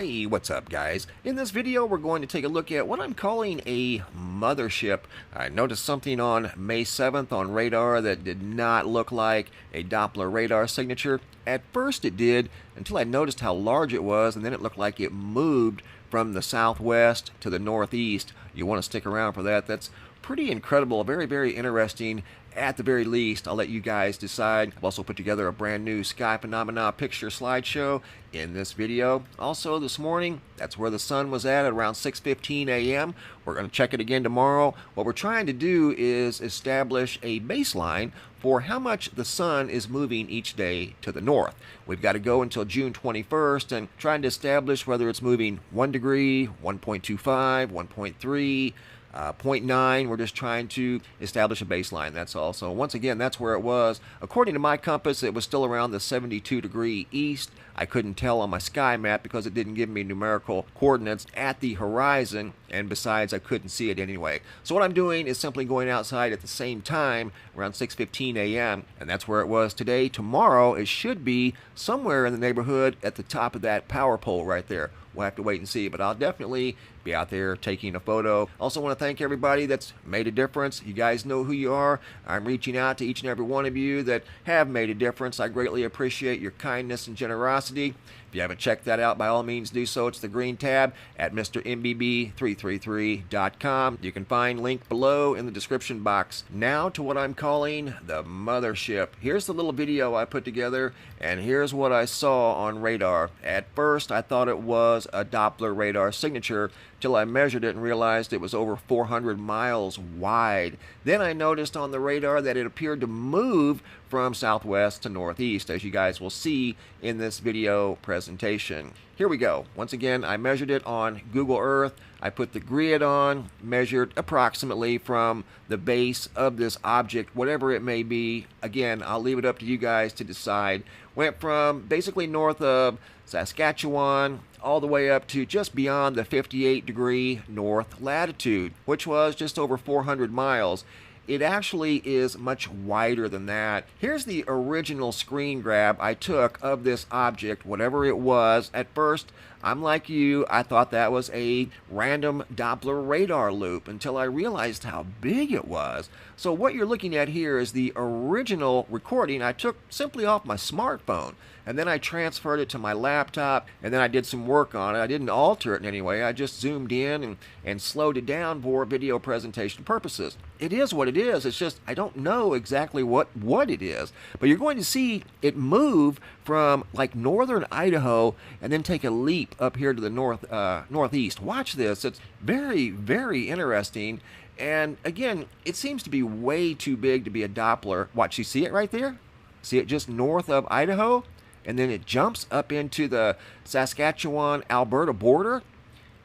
Hey, what's up guys? In this video we're going to take a look at what I'm calling a mothership. I noticed something on May 7th on radar that did not look like a Doppler radar signature. At first it did, until I noticed how large it was, and then it looked like it moved from the southwest to the northeast. You want to stick around for that. That's pretty incredible, very interesting. At the very least, I'll let you guys decide. I've also put together a brand new sky phenomena picture slideshow in this video. Also this morning, that's where the sun was at around 6:15 a.m. We're going to check it again tomorrow. What we're trying to do is establish a baseline for how much the sun is moving each day to the north. We've got to go until June 21st and trying to establish whether it's moving 1 degree, 1.25, 1.3, 0.9. We're just trying to establish a baseline, that's all. So once again, that's where it was. According to my compass, it was still around the 72° east. I couldn't tell on my sky map because it didn't give me numerical coordinates at the horizon, and besides, I couldn't see it anyway. So what I'm doing is simply going outside at the same time, around 6:15 a.m., and that's where it was today. Tomorrow, it should be somewhere in the neighborhood at the top of that power pole right there. We'll have to wait and see, but I'll definitely be out there taking a photo. Also want to thank everybody that's made a difference. You guys know who you are. I'm reaching out to each and every one of you that have made a difference. I greatly appreciate your kindness and generosity. If you haven't checked that out, by all means do so. It's the green tab at MrMBB333.com. You can find link below in the description box. Now to what I'm calling the mothership. Here's the little video I put together, and here's what I saw on radar. At first, I thought it was a Doppler radar signature till I measured it and realized it was over 400 miles wide. Then I noticed on the radar that it appeared to move from southwest to northeast, as you guys will see in this video presentation. Here we go. Once again, I measured it on Google Earth. I put the grid on, measured approximately from the base of this object, whatever it may be. Again, I'll leave it up to you guys to decide. Went from basically north of Saskatchewan all the way up to just beyond the 58° north latitude, which was just over 400 miles. It actually is much wider than that. Here's the original screen grab I took of this object, whatever it was. At first, I'm like you, I thought that was a random Doppler radar loop until I realized how big it was. So what you're looking at here is the original recording I took simply off my smartphone, and then I transferred it to my laptop, and then I did some work on it. I didn't alter it in any way. I just zoomed in and slowed it down for video presentation purposes. It is what it is. It's just I don't know exactly what it is. But you're going to see it move from like northern Idaho and then take a leap up here to the northeast. Watch this. It's very interesting. And again, it seems to be way too big to be a Doppler. Watch, you see it right there? See it just north of Idaho? And then it jumps up into the Saskatchewan-Alberta border.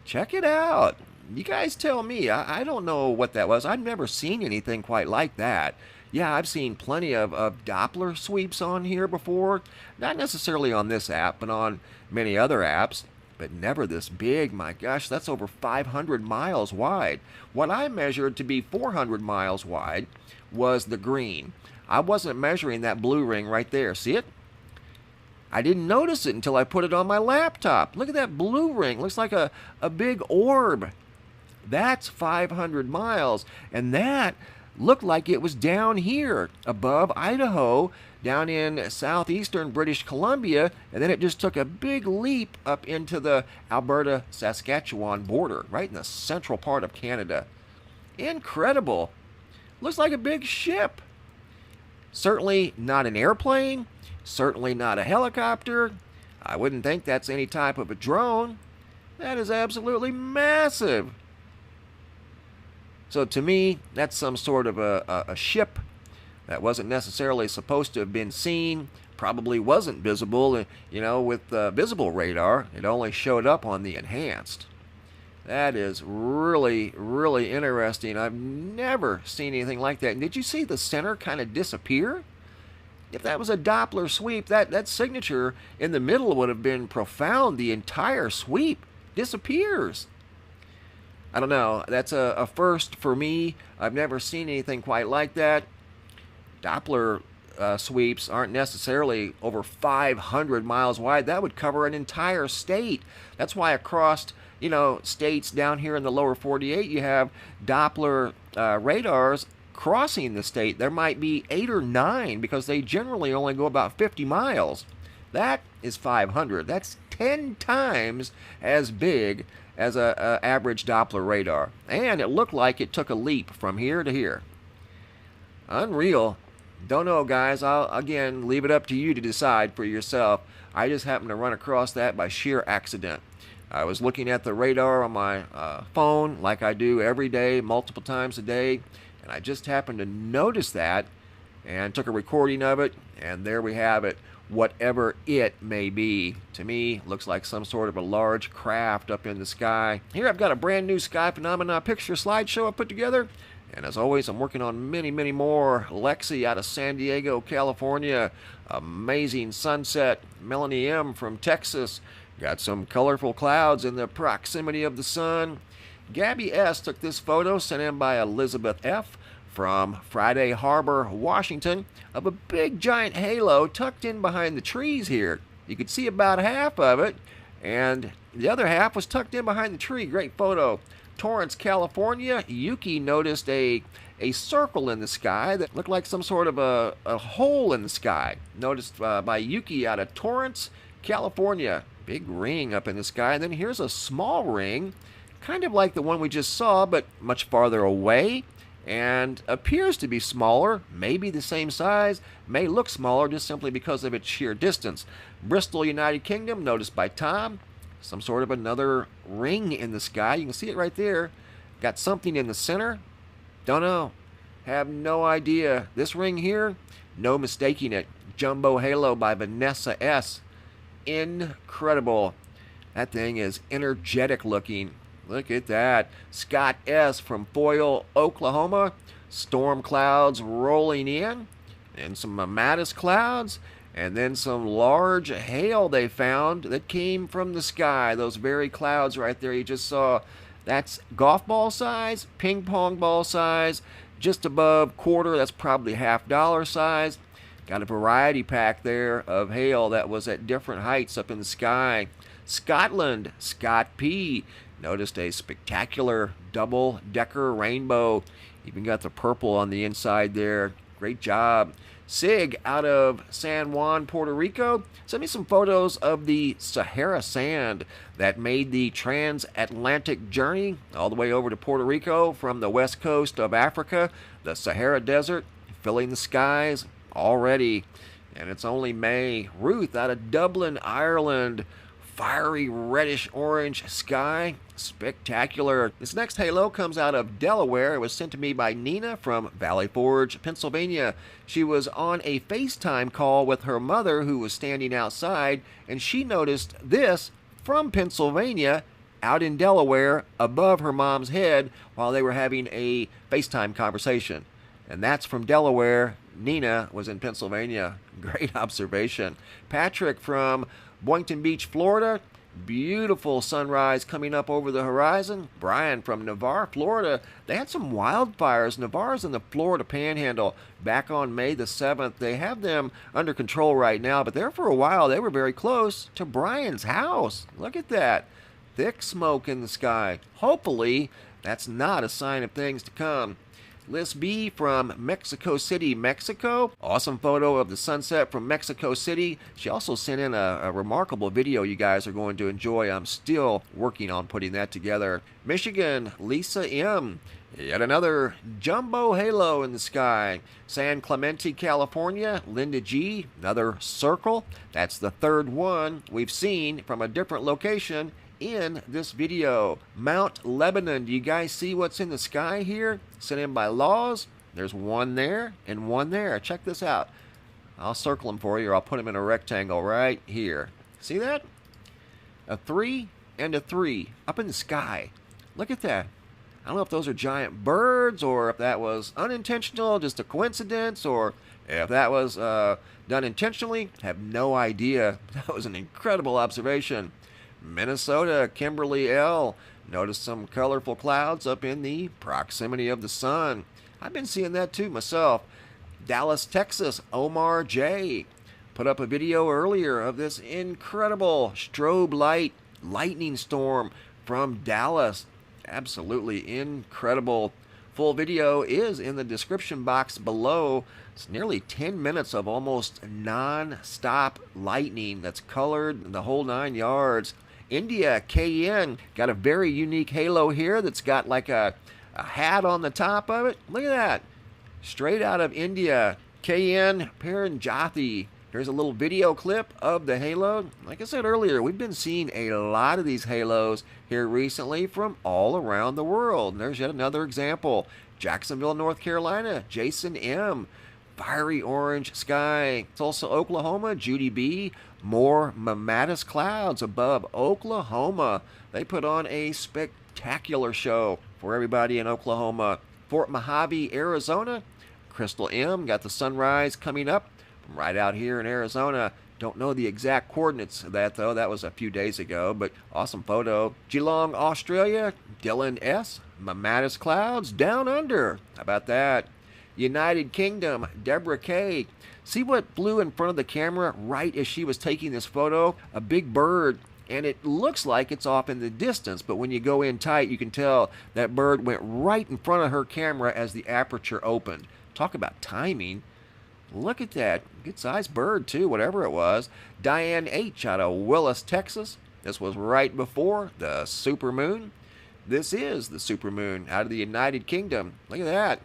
Check it out. You guys tell me. I don't know what that was. I've never seen anything quite like that. Yeah, I've seen plenty of Doppler sweeps on here before. Not necessarily on this app, but on many other apps. But never this big. My gosh, that's over 500 miles wide. What I measured to be 400 miles wide was the green. I wasn't measuring that blue ring right there. See it? I didn't notice it until I put it on my laptop. Look at that blue ring. Looks like a big orb. That's 500 miles. And that looked like it was down here above Idaho, down in southeastern British Columbia, and then it just took a big leap up into the Alberta-Saskatchewan border, right in the central part of Canada. Incredible. Looks like a big ship. Certainly not an airplane. Certainly not a helicopter. I wouldn't think that's any type of a drone. That is absolutely massive. So to me, that's some sort of a ship that wasn't necessarily supposed to have been seen. Probably wasn't visible, you know, with visible radar. It only showed up on the enhanced. That is really interesting. I've never seen anything like that. And did you see the center kind of disappear? If that was a Doppler sweep, that signature in the middle would have been profound. The entire sweep disappears. I don't know. That's a first for me. I've never seen anything quite like that. Doppler sweeps aren't necessarily over 500 miles wide. That would cover an entire state. That's why across, states down here in the lower 48, you have Doppler radars crossing the state. There might be 8 or 9 because they generally only go about 50 miles. That is 500. That's 10 times as big as a average Doppler radar. And it looked like it took a leap from here to here. Unreal. Don't know, guys. I'll, again, leave it up to you to decide for yourself. I just happened to run across that by sheer accident. I was looking at the radar on my phone like I do every day, multiple times a day, and I just happened to notice that and took a recording of it, and there we have it. Whatever it may be. To me, looks like some sort of a large craft up in the sky. Here I've got a brand new sky phenomena picture slideshow I put together. And as always, I'm working on many, many more. Lexi out of San Diego, California. Amazing sunset. Melanie M from Texas. Got some colorful clouds in the proximity of the sun. Gabby S took this photo sent in by Elizabeth F from Friday Harbor, Washington, of a big giant halo tucked in behind the trees here. You could see about half of it, and the other half was tucked in behind the tree. Great photo. Torrance, California, Yuki noticed a circle in the sky that looked like some sort of a hole in the sky. Noticed by Yuki out of Torrance, California. Big ring up in the sky. And then here's a small ring, kind of like the one we just saw, but much farther away, and appears to be smaller, maybe the same size, may look smaller just simply because of its sheer distance. Bristol, United Kingdom, noticed by Tom. Some sort of another ring in the sky. You can see it right there. Got something in the center. Don't know. Have no idea. This ring here, no mistaking it. Jumbo Halo by Vanessa S. Incredible. That thing is energetic looking. Look at that. Scott S. from Foyle, Oklahoma. Storm clouds rolling in. And some Mattis clouds. And then some large hail they found that came from the sky. Those very clouds right there you just saw. That's golf ball size, ping pong ball size, just above quarter. That's probably $50 size. Got a variety pack there of hail that was at different heights up in the sky. Scotland, Scott P. Noticed a spectacular double-decker rainbow. Even got the purple on the inside there. Great job. Sig out of San Juan, Puerto Rico, sent me some photos of the Sahara sand that made the transatlantic journey all the way over to Puerto Rico from the west coast of Africa. The Sahara Desert filling the skies already, and it's only May. Ruth out of Dublin, Ireland. Fiery reddish orange sky. Spectacular. This next halo comes out of Delaware. It was sent to me by Nina from Valley Forge, Pennsylvania. She was on a FaceTime call with her mother who was standing outside, and she noticed this from Pennsylvania out in Delaware above her mom's head while they were having a FaceTime conversation. And that's from Delaware. Nina was in Pennsylvania. Great observation. Patrick from Boynton Beach, Florida. Beautiful sunrise coming up over the horizon. Brian from Navarre, Florida. They had some wildfires. Navarre's in the Florida Panhandle back on May the 7th. They have them under control right now, but there for a while they were very close to Brian's house. Look at that. Thick smoke in the sky. Hopefully that's not a sign of things to come. Liz B from Mexico City, Mexico. Awesome photo of the sunset from Mexico City. She also sent in a remarkable video you guys are going to enjoy. I'm still working on putting that together. Michigan, Lisa M. Yet another jumbo halo in the sky. San Clemente, California, Linda G. Another circle. That's the third one we've seen from a different location in this video. Mount Lebanon. Do you guys see what's in the sky here? Sent in by Laws. There's one there and one there. Check this out. I'll circle them for you, or I'll put them in a rectangle right here. See that? A 3 and a 3 up in the sky. Look at that. I don't know if those are giant birds, or if that was unintentional, just a coincidence, or if that was done intentionally. I have no idea. That was an incredible observation. Minnesota, Kimberly L. Noticed some colorful clouds up in the proximity of the sun. I've been seeing that too myself. Dallas, Texas, Omar J. put up a video earlier of this incredible strobe light lightning storm from Dallas. Absolutely incredible. Full video is in the description box below. It's nearly 10 minutes of almost non-stop lightning that's colored the whole 9 yards. India, KN, got a very unique halo here that's got like a hat on the top of it. Look at that. Straight out of India, KN Paranjati. Here's a little video clip of the halo. Like I said earlier, we've been seeing a lot of these halos here recently from all around the world. And there's yet another example. Jacksonville, North Carolina, Jason M. Fiery orange sky. Tulsa, Oklahoma, Judy B. More mammatus clouds above Oklahoma. They put on a spectacular show for everybody in Oklahoma. Fort Mojave, Arizona, Crystal M. got the sunrise coming up from right out here in Arizona. Don't know the exact coordinates of that though. That was a few days ago, but awesome photo. Geelong, Australia, Dylan S. mammatus clouds down under. How about that? United Kingdom, Deborah K. See what flew in front of the camera right as she was taking this photo? A big bird, and it looks like it's off in the distance, but when you go in tight, you can tell that bird went right in front of her camera as the aperture opened. Talk about timing. Look at that. Good sized bird, too, whatever it was. Diane H. out of Willis, Texas. This was right before the supermoon. This is the supermoon out of the United Kingdom. Look at that.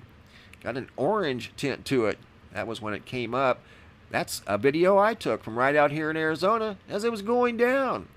Got an orange tint to it. That was when it came up. That's a video I took from right out here in Arizona as it was going down.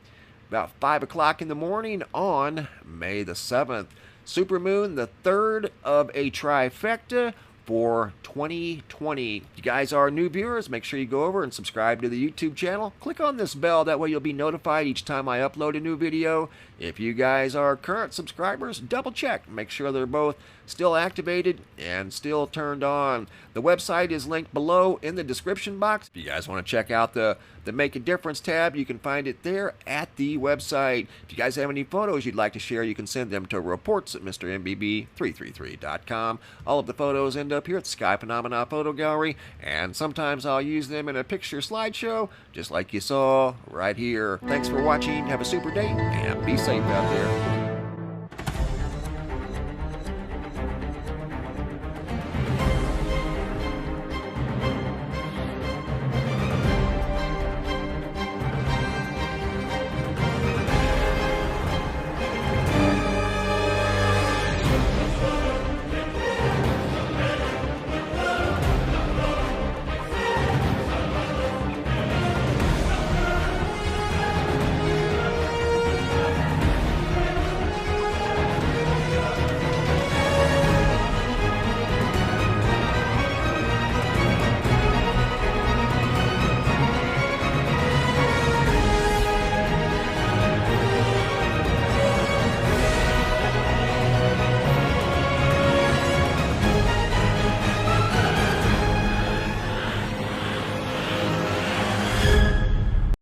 About 5 o'clock in the morning on May the 7th. Supermoon, the third of a trifecta for 2020. If you guys are new viewers, make sure you go over and subscribe to the YouTube channel. Click on this bell, that way you'll be notified each time I upload a new video. If you guys are current subscribers, double check, make sure they're both still activated and still turned on. The website is linked below in the description box. If you guys want to check out the Make a Difference tab, you can find it there at the website. If you guys have any photos you'd like to share, you can send them to reports at MrMBB333.com. All of the photos end up here at the Sky Phenomena Photo Gallery, and sometimes I'll use them in a picture slideshow, just like you saw right here. Thanks for watching, have a super day, and be safe out there.